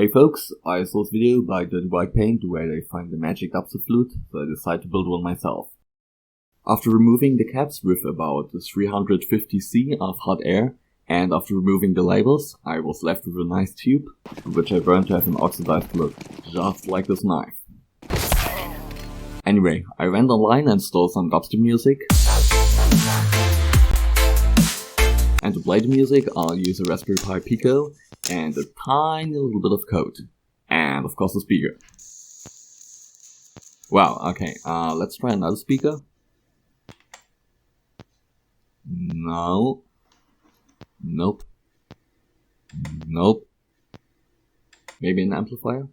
Hey folks, I saw this video by DirtyWhitePaint where they find the magic dubstep flute, so I decided to build one myself. After removing the caps with about 350 C of hot air, and after removing the labels, I was left with a nice tube, which I burned to have an oxidized look, just like this knife. Anyway, I went online and installed some dubstep music. And to play the music, I'll use a Raspberry Pi Pico and a tiny little bit of code. And of course the speaker. Well, okay, let's try another speaker. No. Nope. Nope. Maybe an amplifier?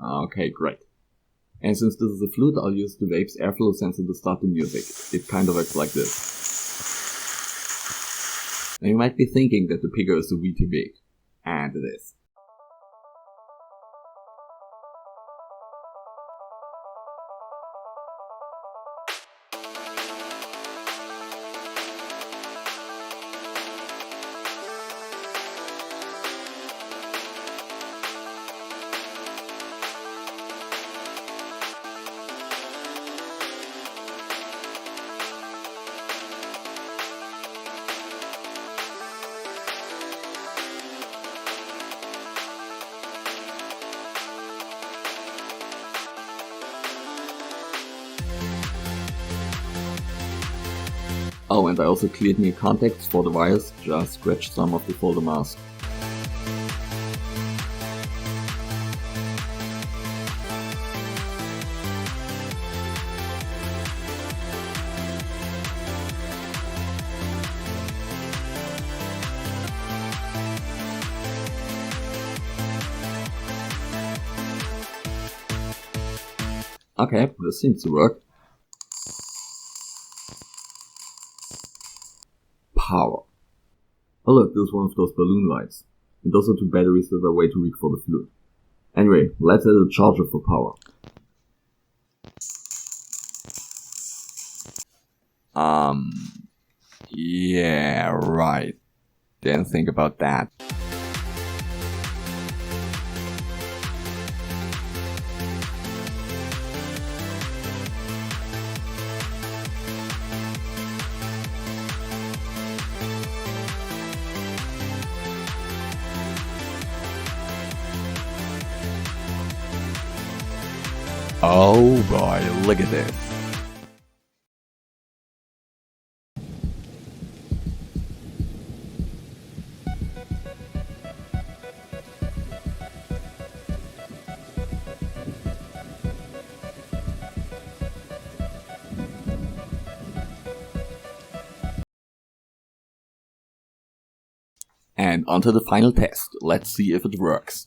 Okay, great. And since this is a flute, I'll use the Wave's airflow sensor to start the music. It kind of works like this. Now you might be thinking that the Pico is a wee too big. And it is. Oh, and I also cleared new contacts for the wires, just scratched some of the folder mask. Okay, this seems to work. Power. Oh look, this is one of those balloon lights. And those are two batteries that are way too weak for the flute. Anyway, let's add a charger for power. Yeah, right. Didn't think about that. Oh boy, look at this. And onto the final test. Let's see if it works.